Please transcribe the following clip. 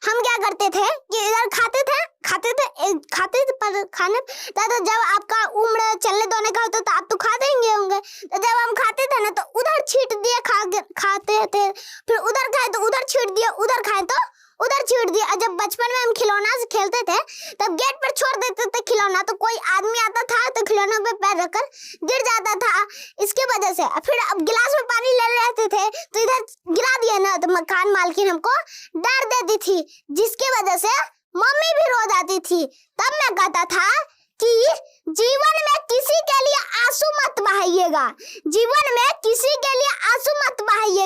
हम क्या करते थे कि इधर खाते थे पर खाने तो जब आपका उम्र चलने दोने का होता तो आप तो खा देंगे होंगे। तो जब हम खाते थे ना तो उधर छीट दिए खाते थे, फिर उधर खाए तो उधर छीट दिए, उधर खाए तो उधर छीट दिया। जब बचपन में हम खिलौना से खेलते थे तब गेट पर छोड़ देते थे खिलौना, तो कोई आदमी आता था तो खिलौना पे पैर रखकर गिर जाता था, इसके वजह से। फिर अब गिलास में पानी ले लेते थे तो इधर गिरा दिया ना तो मकान मालकिन हमको डांट देती थी, जिसकी वजह से मम्मी भी रो जाती थी। तब मैं कहता था कि जीवन में किसी के लिए आंसू मत बहाइएगा, जीवन में किसी के लिए आंसू मत बहाइएगा।